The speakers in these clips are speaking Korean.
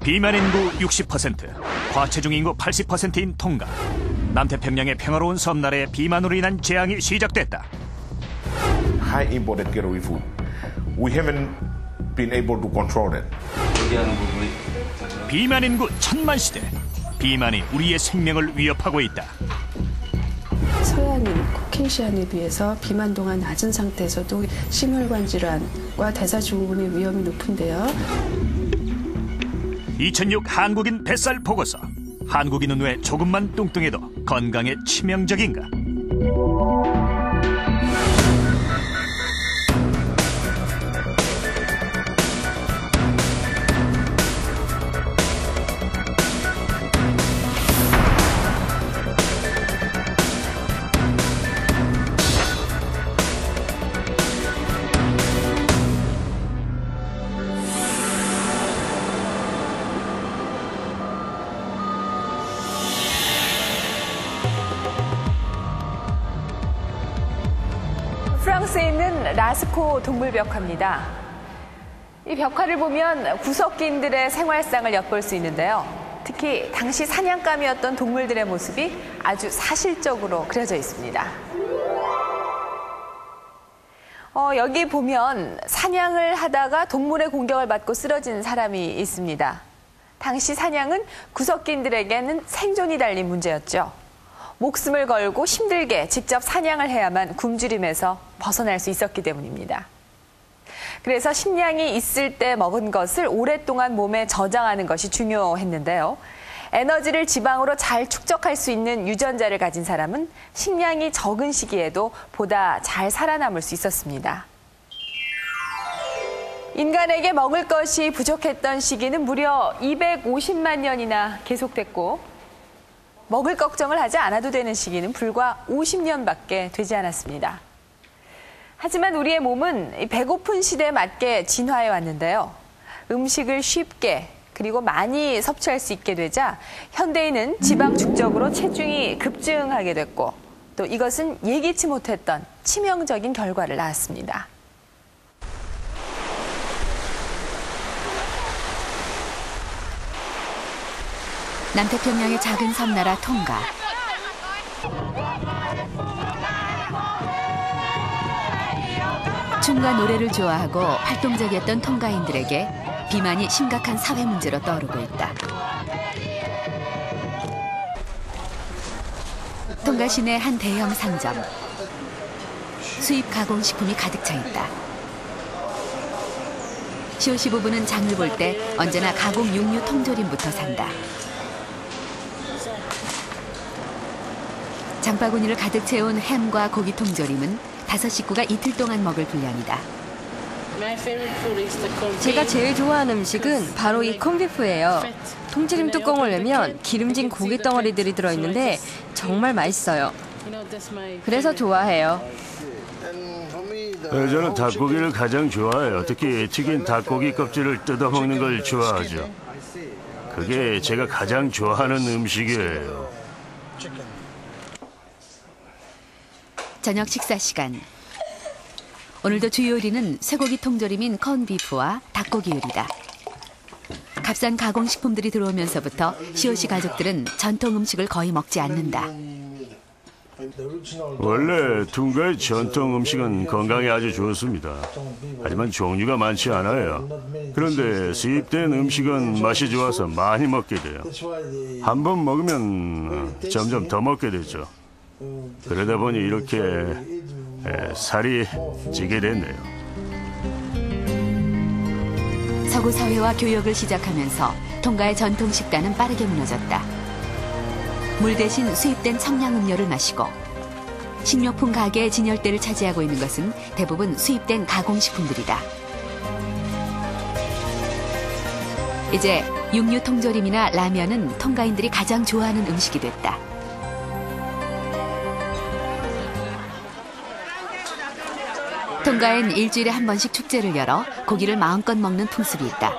비만 인구 60%, 과체중 인구 80%인 통가. 남태평양의 평화로운 섬나라에 비만으로 인한 재앙이 시작됐다. High imported getaway food. We haven't been able to control it. 비만 인구 1000만 시대. 비만이 우리의 생명을 위협하고 있다. 서양인 코케이시안에 비해서 비만도가 낮은 상태에서도 심혈관 질환과 대사증후군의 위험이 높은데요. 2006 한국인 뱃살 보고서. 한국인은 왜 조금만 뚱뚱해도 건강에 치명적인가? 프랑스에 있는 라스코 동물벽화입니다. 이 벽화를 보면 구석기인들의 생활상을 엿볼 수 있는데요. 특히 당시 사냥감이었던 동물들의 모습이 아주 사실적으로 그려져 있습니다. 여기 보면 사냥을 하다가 동물의 공격을 받고 쓰러진 사람이 있습니다. 당시 사냥은 구석기인들에게는 생존이 달린 문제였죠. 목숨을 걸고 힘들게 직접 사냥을 해야만 굶주림에서 벗어날 수 있었기 때문입니다. 그래서 식량이 있을 때 먹은 것을 오랫동안 몸에 저장하는 것이 중요했는데요. 에너지를 지방으로 잘 축적할 수 있는 유전자를 가진 사람은 식량이 적은 시기에도 보다 잘 살아남을 수 있었습니다. 인간에게 먹을 것이 부족했던 시기는 무려 250만 년이나 계속됐고, 먹을 걱정을 하지 않아도 되는 시기는 불과 50년밖에 되지 않았습니다. 하지만 우리의 몸은 배고픈 시대에 맞게 진화해 왔는데요. 음식을 쉽게 그리고 많이 섭취할 수 있게 되자 현대인은 지방 축적으로 체중이 급증하게 됐고, 또 이것은 예기치 못했던 치명적인 결과를 낳았습니다. 남태평양의 작은 섬나라 통가. 춤과 노래를 좋아하고 활동적이었던 통가인들에게 비만이 심각한 사회 문제로 떠오르고 있다. 통가 시내 한 대형 상점. 수입 가공식품이 가득 차 있다. 시오시 부부는 장을 볼 때 언제나 가공 육류 통조림부터 산다. 장바구니를 가득 채운 햄과 고기 통조림은 5식구가 이틀 동안 먹을 분량이다. 제가 제일 좋아하는 음식은 바로 이 콘비프예요. 통조림 뚜껑을 열면 기름진 고기 덩어리들이 들어있는데 정말 맛있어요. 그래서 좋아해요. 저는 닭고기를 가장 좋아해요. 특히 튀긴 닭고기 껍질을 뜯어먹는 걸 좋아하죠. 그게 제가 가장 좋아하는 음식이에요. 저녁 식사 시간. 오늘도 주 요리는 쇠고기 통조림인 컨비프와 닭고기 요리다. 값싼 가공식품들이 들어오면서부터 시오시 가족들은 전통 음식을 거의 먹지 않는다. 원래 퉁가의 전통 음식은 건강에 아주 좋습니다. 하지만 종류가 많지 않아요. 그런데 수입된 음식은 맛이 좋아서 많이 먹게 돼요. 한 번 먹으면 점점 더 먹게 되죠. 그러다 보니 이렇게 살이 찌게 됐네요. 서구 사회와 교역을 시작하면서 통가의 전통 식단은 빠르게 무너졌다. 물 대신 수입된 청량음료를 마시고, 식료품 가게의 진열대를 차지하고 있는 것은 대부분 수입된 가공식품들이다. 이제 육류 통조림이나 라면은 통가인들이 가장 좋아하는 음식이 됐다. 통가엔 일주일에 한 번씩 축제를 열어 고기를 마음껏 먹는 풍습이 있다.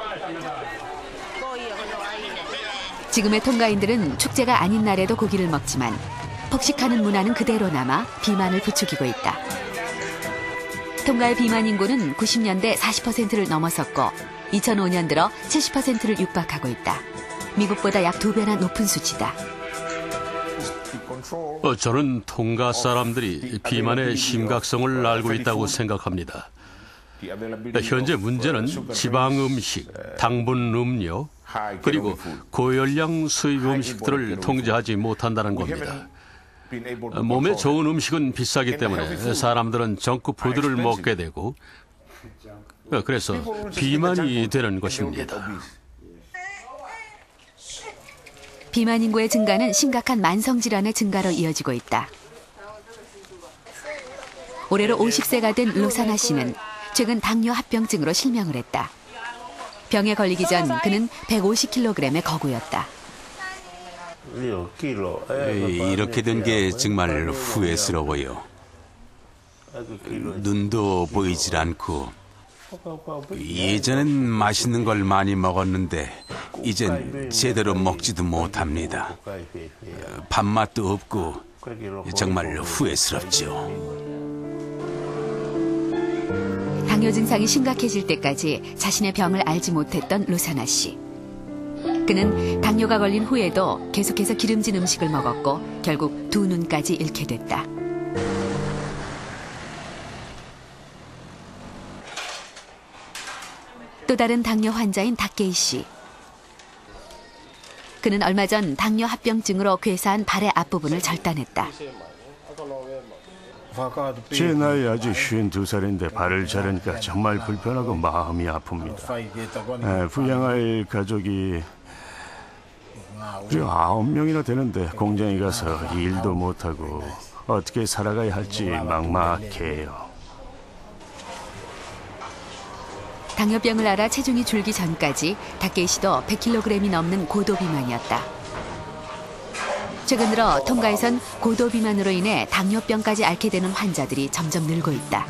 지금의 통가인들은 축제가 아닌 날에도 고기를 먹지만 폭식하는 문화는 그대로 남아 비만을 부추기고 있다. 통가의 비만 인구는 90년대 40%를 넘어섰고 2005년 들어 70%를 육박하고 있다. 미국보다 약 2배나 높은 수치다. 저는 통가 사람들이 비만의 심각성을 알고 있다고 생각합니다. 현재 문제는 지방 음식, 당분 음료, 그리고 고열량 수입 음식들을 통제하지 못한다는 겁니다. 몸에 좋은 음식은 비싸기 때문에 사람들은 정크푸드를 먹게 되고 그래서 비만이 되는 것입니다. 비만 인구의 증가는 심각한 만성질환의 증가로 이어지고 있다. 올해로 50세가 된 로사나 씨는 최근 당뇨 합병증으로 실명을 했다. 병에 걸리기 전 그는 150kg의 거구였다. 이렇게 된 게 정말 후회스러워요. 눈도 보이질 않고 예전엔 맛있는 걸 많이 먹었는데 이젠 제대로 먹지도 못합니다. 밥맛도 없고 정말 후회스럽죠. 당뇨 증상이 심각해질 때까지 자신의 병을 알지 못했던 로사나 씨. 그는 당뇨가 걸린 후에도 계속해서 기름진 음식을 먹었고 결국 두 눈까지 잃게 됐다. 또 다른 당뇨 환자인 다케이 씨. 그는 얼마 전 당뇨 합병증으로 괴사한 발의 앞부분을 절단했다. 제 나이 아직 52살인데 발을 자르니까 정말 불편하고 마음이 아픕니다. 부양할 가족이 9명이나 되는데 공장에 가서 일도 못하고 어떻게 살아가야 할지 막막해요. 당뇨병을 알아 체중이 줄기 전까지 다케이 씨도 100kg이 넘는 고도비만이었다. 최근 들어 통가에선 고도비만으로 인해 당뇨병까지 앓게 되는 환자들이 점점 늘고 있다.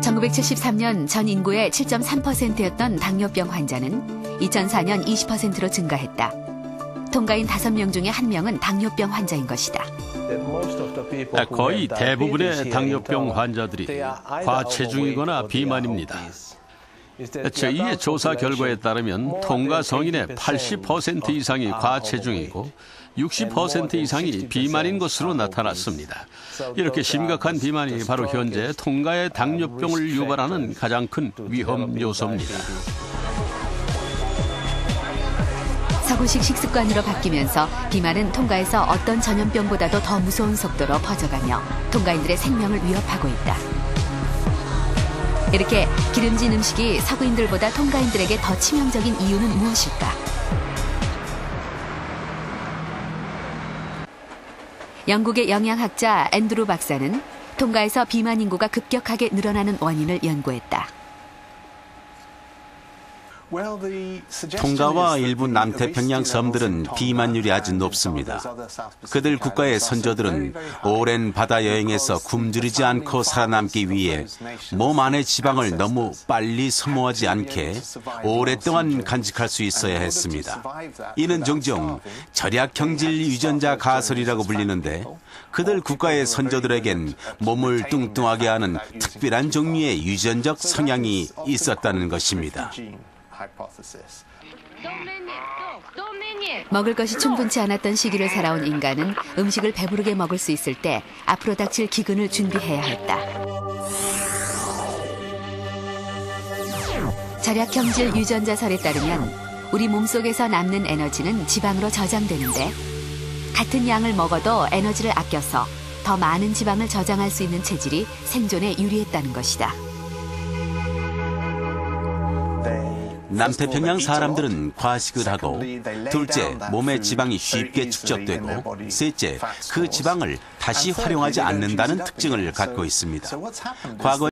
1973년 전 인구의 7.3%였던 당뇨병 환자는 2004년 20%로 증가했다. 통가인 5명 중에 1명은 당뇨병 환자인 것이다. 거의 대부분의 당뇨병 환자들이 과체중이거나 비만입니다. 제2의 조사 결과에 따르면 통가 성인의 80% 이상이 과체중이고 60% 이상이 비만인 것으로 나타났습니다. 이렇게 심각한 비만이 바로 현재 통가의 당뇨병을 유발하는 가장 큰 위험 요소입니다. 서구식 식습관으로 바뀌면서 비만은 통가에서 어떤 전염병보다도 더 무서운 속도로 퍼져가며 통가인들의 생명을 위협하고 있다. 이렇게 기름진 음식이 서구인들보다 통가인들에게 더 치명적인 이유는 무엇일까? 영국의 영양학자 앤드루 박사는 통가에서 비만 인구가 급격하게 늘어나는 원인을 연구했다. 통가와 일부 남태평양 섬들은 비만율이 아주 높습니다. 그들 국가의 선조들은 오랜 바다 여행에서 굶주리지 않고 살아남기 위해 몸 안의 지방을 너무 빨리 소모하지 않게 오랫동안 간직할 수 있어야 했습니다. 이는 종종 절약형질 유전자 가설이라고 불리는데 그들 국가의 선조들에겐 몸을 뚱뚱하게 하는 특별한 종류의 유전적 성향이 있었다는 것입니다. 먹을 것이 충분치 않았던 시기를 살아온 인간은 음식을 배부르게 먹을 수 있을 때 앞으로 닥칠 기근을 준비해야 했다. 절약형질 유전자설에 따르면 우리 몸속에서 남는 에너지는 지방으로 저장되는데 같은 양을 먹어도 에너지를 아껴서 더 많은 지방을 저장할 수 있는 체질이 생존에 유리했다는 것이다. 남태평양 사람들은 과식을 하고 둘째, 몸에 지방이 쉽게 축적되고 셋째, 그 지방을 다시 활용하지 않는다는 특징을 갖고 있습니다. 과거